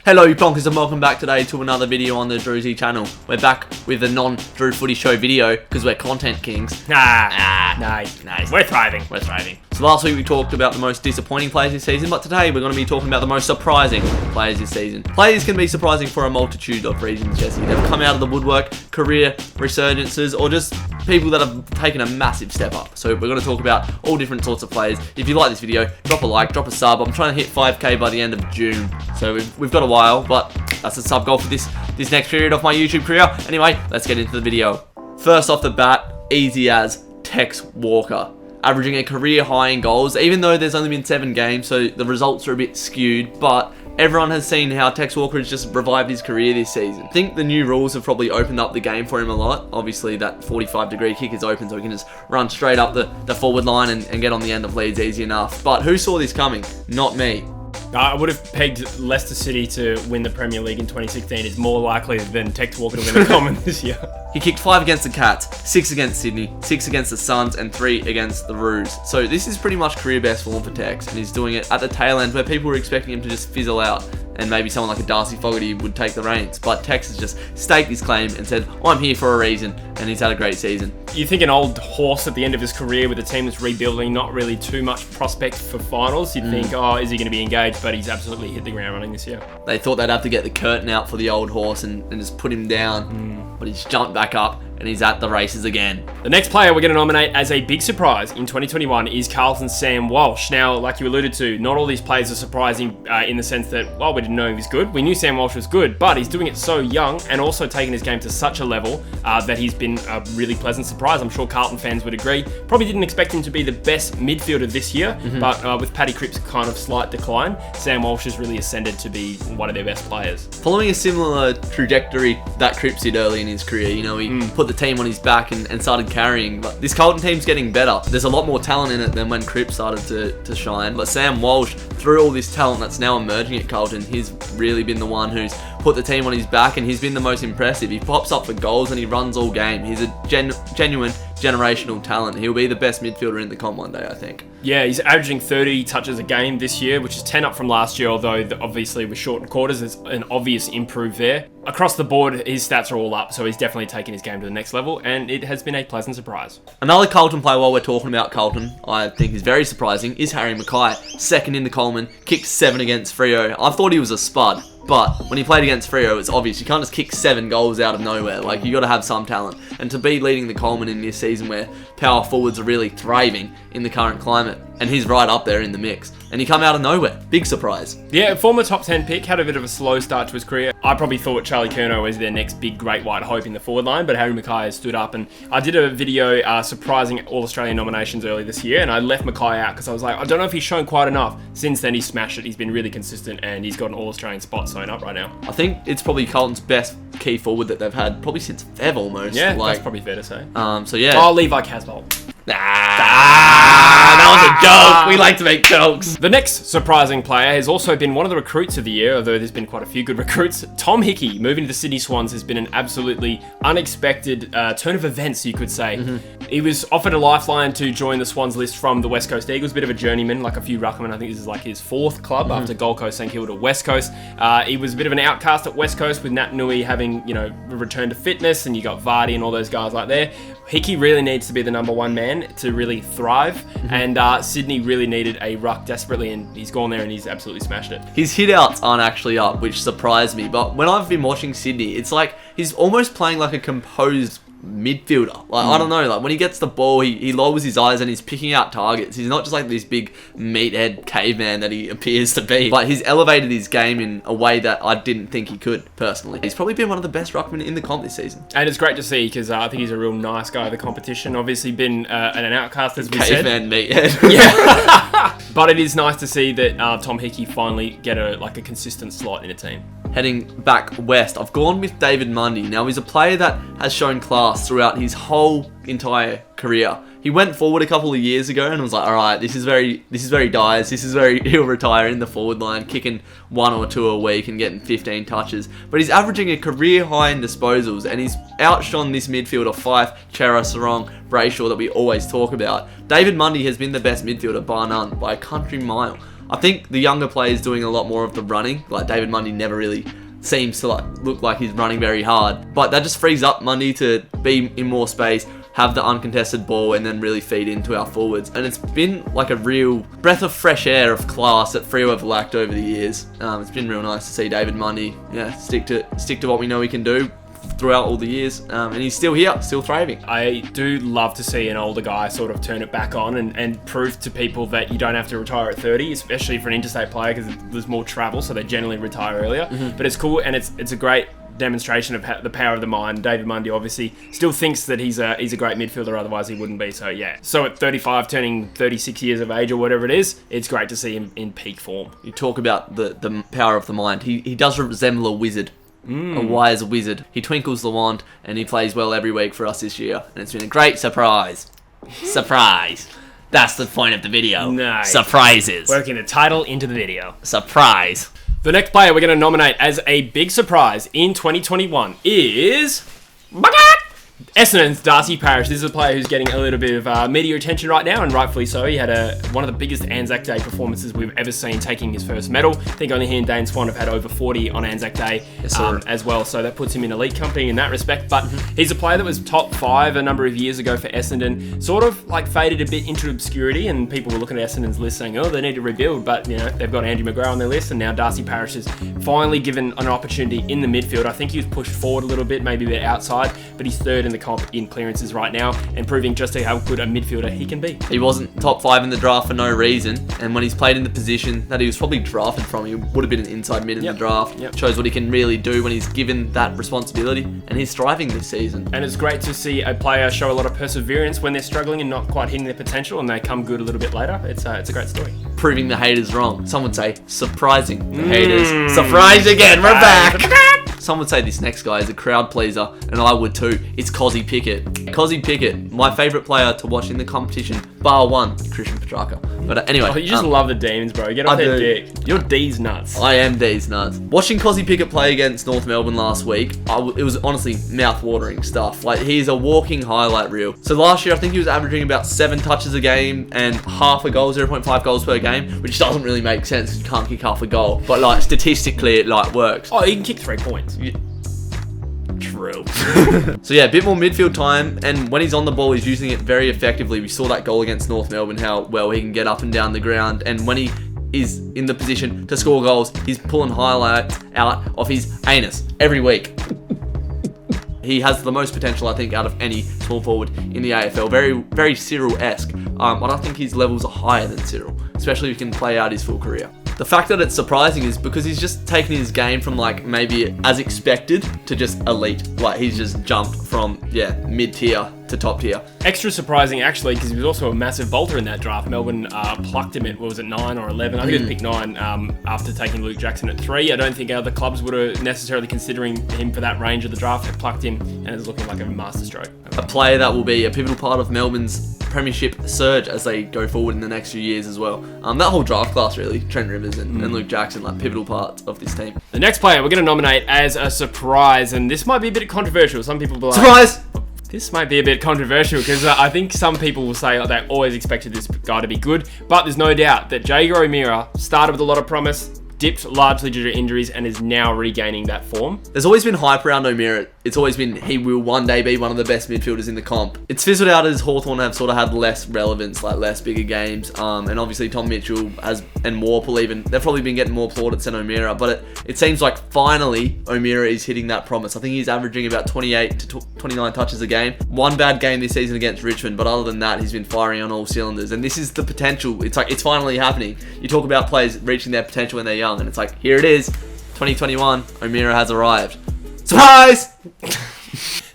Hello you plonkers and welcome back today to another video on the Drewzy channel. We're back with a non-Drew Footy Show video because we're content kings. Nice. We're thriving. So last week we talked about the most disappointing players this season, but today we're going to be talking about the most surprising players this season. Players can be surprising for a multitude of reasons, Jesse. They've come out of the woodwork, career resurgences, or just people that have taken a massive step up. So we're going to talk about all different sorts of players. If you like this video, drop a like, drop a sub. I'm trying to hit 5k by the end of June, so we've got a while, but that's a sub goal for this next period of my YouTube career. Anyway, let's get into the video. First off the bat, easy as Tex Walker, averaging a career high in goals, even though there's only been 7 games, so the results are a bit skewed, but everyone has seen how Tex Walker has just revived his career this season. I think the new rules have probably opened up the game for him a lot. Obviously, that 45-degree kick is open, so he can just run straight up the forward line and get on the end of leads easy enough. But who saw this coming? Not me. I would have pegged Leicester City to win the Premier League in 2016 is more likely than Tex Walker to win the Common this year. He kicked 5 against the Cats, 6 against Sydney, 6 against the Suns, and 3 against the Roos. So this is pretty much career best form for Tex, and he's doing it at the tail end where people were expecting him to just fizzle out, and maybe someone like a Darcy Parish would take the reins. But Tex has just staked his claim and said, I'm here for a reason, and he's had a great season. You think an old horse at the end of his career with a team that's rebuilding, not really too much prospect for finals, you'd think, oh, is he going to be engaged? But he's absolutely hit the ground running this year. They thought they'd have to get the curtain out for the old horse and just put him down, but he's jumped back up and he's at the races again. The next player we're going to nominate as a big surprise in 2021 is Carlton's Sam Walsh. Now, like you alluded to, not all these players are surprising in the sense that, well, we didn't know he was good. We knew Sam Walsh was good, but he's doing it so young and also taking his game to such a level that he's been a really pleasant surprise. I'm sure Carlton fans would agree. Probably didn't expect him to be the best midfielder this year, but with Paddy Cripps' kind of slight decline, Sam Walsh has really ascended to be one of their best players. Following a similar trajectory that Cripps did early in his career, you know, he put the team on his back and started carrying, but this Carlton team's getting better. There's a lot more talent in it than when Cripps started to shine, but Sam Walsh, through all this talent that's now emerging at Carlton, he's really been the one who's put the team on his back, and he's been the most impressive. He pops up for goals and he runs all game. He's a genuine generational talent. He'll be the best midfielder in the comp one day, I think. Yeah, he's averaging 30 touches a game this year, which is 10 up from last year, although obviously with shortened quarters, there's an obvious improve there. Across the board, his stats are all up, so he's definitely taken his game to the next level, and it has been a pleasant surprise. Another Carlton player, while we're talking about Carlton, I think is very surprising, is Harry McKay. Second in the Coleman, kicked 7 against Freo. I thought he was a spud, but when he played against Freo, it's obvious. You can't just kick 7 goals out of nowhere. Like, you got to have some talent. And to be leading the Coleman in this season where power forwards are really thriving in the current climate, and he's right up there in the mix. And he come out of nowhere. Big surprise. Yeah, former top 10 pick, had a bit of a slow start to his career. I probably thought Charlie Curnow was their next big great white hope in the forward line, but Harry McKay has stood up, and I did a video surprising All-Australian nominations early this year, and I left McKay out because I was like, I don't know if he's shown quite enough. Since then, he's smashed it. He's been really consistent, and he's got an All-Australian spot sewn up right now. I think it's probably Carlton's best key forward that they've had, probably since Fev almost. Yeah, that's probably fair to say. So yeah. Oh, Levi Casbolt. That was a joke. We like to make jokes. The next surprising player has also been one of the recruits of the year, although there's been quite a few good recruits. Tom Hickey, moving to the Sydney Swans, has been an absolutely unexpected turn of events, you could say. He was offered a lifeline to join the Swans list from the West Coast Eagles, a bit of a journeyman, like a few ruckman. I think this is like his 4th club after Gold Coast, St Kilda, West Coast. He was a bit of an outcast at West Coast with Nat Nui having, you know, returned to fitness, and you got Vardy and all those guys like there. Hickey really needs to be the number 1 man to really thrive, and Sydney really needed a ruck desperately, and he's gone there and he's absolutely smashed it. His hit-outs aren't actually up, which surprised me, but when I've been watching Sydney, it's like he's almost playing like a composed midfielder. Like, I don't know, like when he gets the ball, he lowers his eyes and he's picking out targets. He's not just like this big meathead caveman that he appears to be, but he's elevated his game in a way that I didn't think he could, personally. He's probably been one of the best ruckmen in the comp this season. And it's great to see, because I think he's a real nice guy of the competition. Obviously been an outcast, as we said. Caveman meathead. Yeah. But it is nice to see that Tom Hickey finally get a consistent slot in a team. Heading back west, I've gone with David Mundy. Now, he's a player that has shown class throughout his whole entire career. He went forward a couple of years ago and was like, all right, this is very Dyers. This is very, he'll retire in the forward line, kicking 1 or 2 a week and getting 15 touches. But he's averaging a career high in disposals, and he's outshone this midfielder, Fife, Chera, Sarong, Brayshaw, that we always talk about. David Mundy has been the best midfielder, bar none, by a country mile. I think the younger players doing a lot more of the running. Like David Mundy never really seems to look like he's running very hard, but that just frees up Mundy to be in more space, have the uncontested ball, and then really feed into our forwards. And it's been like a real breath of fresh air of class that Freo have lacked over the years. It's been real nice to see David Mundy stick to what we know he can do throughout all the years, and he's still here, still thriving. I do love to see an older guy sort of turn it back on and prove to people that you don't have to retire at 30, especially for an interstate player, because there's more travel, so they generally retire earlier. But it's cool, and it's a great demonstration of the power of the mind. David Mundy obviously still thinks that he's a great midfielder, otherwise he wouldn't be. So yeah, so at 35, turning 36 years of age or whatever it is, it's great to see him in peak form. You talk about the power of the mind. He does resemble a wizard. A wise wizard. He twinkles the wand, and he plays well every week for us this year, and it's been a great surprise. Surprise. That's the point of the video. Nice. Surprises. Working the title into the video. Surprise. The next player we're going to nominate as a big surprise in 2021 is Essendon's Darcy Parish. This is a player who's getting a little bit of media attention right now, and rightfully so. He had one of the biggest Anzac Day performances we've ever seen, taking his first medal. I think only he and Dane Swan have had over 40 on Anzac Day as well, so that puts him in elite company in that respect. But he's a player that was top 5 a number of years ago for Essendon, sort of like faded a bit into obscurity, and people were looking at Essendon's list saying, oh, they need to rebuild, but you know, they've got Andrew McGrath on their list, and now Darcy Parish is finally given an opportunity in the midfield. I think he was pushed forward a little bit, maybe a bit outside, but he's third in the comp in clearances right now, and proving just how good a midfielder he can be. He wasn't top 5 in the draft for no reason, and when he's played in the position that he was probably drafted from, he would have been an inside mid in the draft. Shows what he can really do when he's given that responsibility, and he's thriving this season. And it's great to see a player show a lot of perseverance when they're struggling and not quite hitting their potential, and they come good a little bit later. It's a great story. Proving the haters wrong. Some would say surprising the haters. Surprise again, we're back! Some would say this next guy is a crowd pleaser, and I would too. It's Cody Pickett. Cody Pickett, my favourite player to watch in the competition, bar one, Christian Petrarca. But anyway. Oh, you just love the Demons, bro. Get off their dick. You're D's nuts. I am D's nuts. Watching Cody Pickett play against North Melbourne last week, it was honestly mouth-watering stuff. Like, he's a walking highlight reel. So last year, I think he was averaging about 7 touches a game and half a goal, 0.5 goals per game, which doesn't really make sense because you can't kick half a goal. But, like, statistically, it, like, works. Oh, he can kick 3 points. True. So yeah, a bit more midfield time, and when he's on the ball, he's using it very effectively. We saw that goal against North Melbourne, how well he can get up and down the ground, and when he is in the position to score goals, he's pulling highlights out of his anus every week. He has the most potential, I think, out of any small forward in the AFL. Very, very Cyril-esque. But I think his levels are higher than Cyril, especially if he can play out his full career. The fact that it's surprising is because he's just taken his game from like maybe as expected to just elite. Like he's just jumped from mid-tier to top tier. Extra surprising actually, because he was also a massive bolter in that draft. Melbourne plucked him at, what was it, 9 or 11? I think it was pick 9 after taking Luke Jackson at 3. I don't think other clubs would have necessarily considering him for that range of the draft. They plucked him, and it's looking like a masterstroke. A player that will be a pivotal part of Melbourne's premiership surge as they go forward in the next few years as well. That whole draft class really, Trent Rivers and Luke Jackson, like pivotal parts of this team. The next player we're going to nominate as a surprise, and this might be a bit controversial. Some people will be like, surprise! This might be a bit controversial because I think some people will say they always expected this guy to be good, but there's no doubt that Jager Omeara started with a lot of promise, dipped largely due to injuries, and is now regaining that form. There's always been hype around Omeara. It's always been he will one day be one of the best midfielders in the comp. It's fizzled out as Hawthorn have sort of had less relevance, like less bigger games. And obviously Tom Mitchell and Warple even, they've probably been getting more plaudits than Omeara, but it seems like finally Omeara is hitting that promise. I think he's averaging about 28 to 29 touches a game. One bad game this season against Richmond, but other than that, he's been firing on all cylinders. And this is the potential. It's like, it's finally happening. You talk about players reaching their potential when they're young, and it's like, here it is, 2021, Omeara has arrived. Surprise!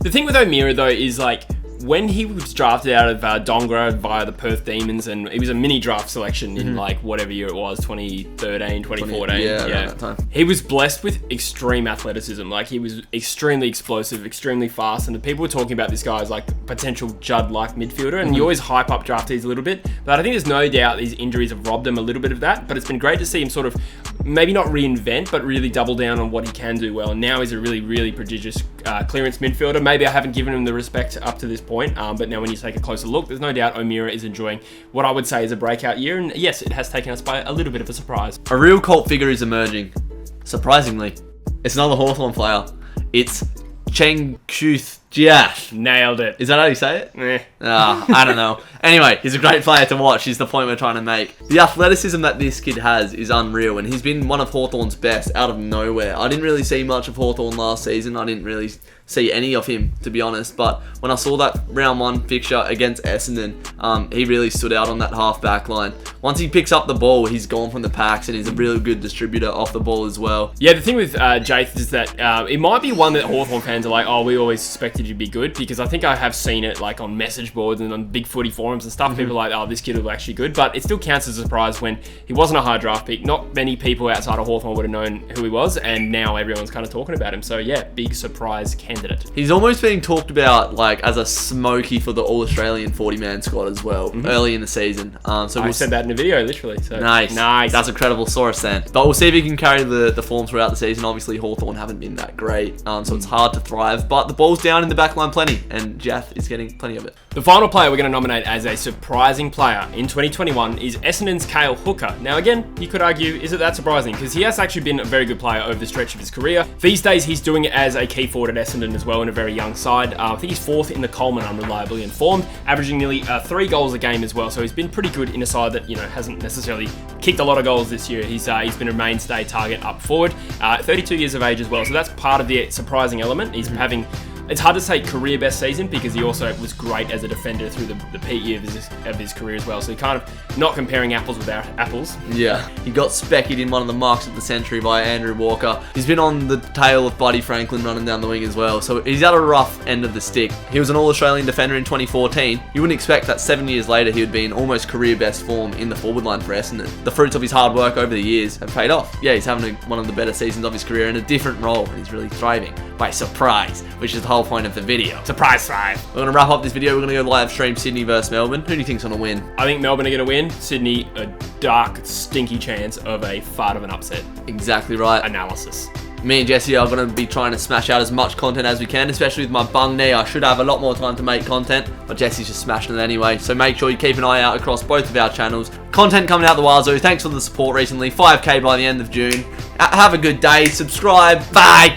The thing with Omeara though is like, when he was drafted out of Dongra via the Perth Demons, and he was a mini draft selection in like whatever year it was, 2013, 2014. Around that time. He was blessed with extreme athleticism. Like he was extremely explosive, extremely fast, and the people were talking about this guy as like potential Judd-like midfielder, and you always hype up draftees a little bit, but I think there's no doubt these injuries have robbed him a little bit of that, but it's been great to see him sort of maybe not reinvent, but really double down on what he can do well. And now he's a really, really prodigious clearance midfielder. Maybe I haven't given him the respect up to this point, but now when you take a closer look, there's no doubt Omeara is enjoying what I would say is a breakout year. And yes, it has taken us by a little bit of a surprise. A real cult figure is emerging. Surprisingly, it's another Hawthorn player. It's Cheng Chuth Jiash. Nailed it. Is that how you say it? Eh. I don't know. Anyway, he's a great player to watch, is the point we're trying to make. The athleticism that this kid has is unreal, and he's been one of Hawthorn's best out of nowhere. I didn't really see much of Hawthorn last season. I didn't really see any of him, to be honest, but when I saw that round 1 fixture against Essendon, he really stood out on that half-back line. Once he picks up the ball, he's gone from the packs, and he's a really good distributor off the ball as well. Yeah, the thing with Jath is that it might be one that Hawthorn fans are like, oh, we always expected you to be good, because I think I have seen it like on message boards and on big footy forums and stuff. People are like, oh, this kid will be actually good, but it still counts as a surprise when he wasn't a high draft pick. Not many people outside of Hawthorn would have known who he was, and now everyone's kind of talking about him. So yeah, big surprise candidate. He's almost being talked about like as a smoky for the All-Australian 40-man squad as well, early in the season. So I said that in a video, literally. So. Nice. That's incredible source then. But we'll see if he can carry the form throughout the season. Obviously, Hawthorn haven't been that great, so it's hard to thrive. But the ball's down in the back line plenty, and Jath is getting plenty of it. The final player we're going to nominate as a surprising player in 2021 is Essendon's Cale Hooker. Now again, you could argue, is it that surprising? Because he has actually been a very good player over the stretch of his career. These days, he's doing it as a key forward at Essendon as well in a very young side. I think he's 4th in the Coleman unreliably informed, averaging nearly 3 goals a game as well. So he's been pretty good in a side that, hasn't necessarily kicked a lot of goals this year. He's been a mainstay target up forward. 32 years of age as well. So that's part of the surprising element. He's having... It's hard to say career best season because he also was great as a defender through the peak year of his career as well. So you're kind of not comparing apples with apples. Yeah, he got specced in one of the marks of the century by Andrew Walker. He's been on the tail of Buddy Franklin running down the wing as well. So he's at a rough end of the stick. He was an All-Australian defender in 2014. You wouldn't expect that 7 years later he would be in almost career best form in the forward line for Essendon. The fruits of his hard work over the years have paid off. Yeah, he's having one of the better seasons of his career in a different role, and he's really thriving by surprise, which is the whole point of the video. Surprise thrive. We're going to wrap up this video. We're going to go live stream Sydney versus Melbourne. Who do you think's going to win? I think Melbourne are going to win. Sydney, a dark, stinky chance of a fart of an upset. Exactly right. Analysis. Me and Jesse are going to be trying to smash out as much content as we can, especially with my bung knee. I should have a lot more time to make content, but Jesse's just smashing it anyway. So make sure you keep an eye out across both of our channels. Content coming out the Wazoo. Thanks for the support recently. 5K by the end of June. Have a good day. Subscribe. Bye.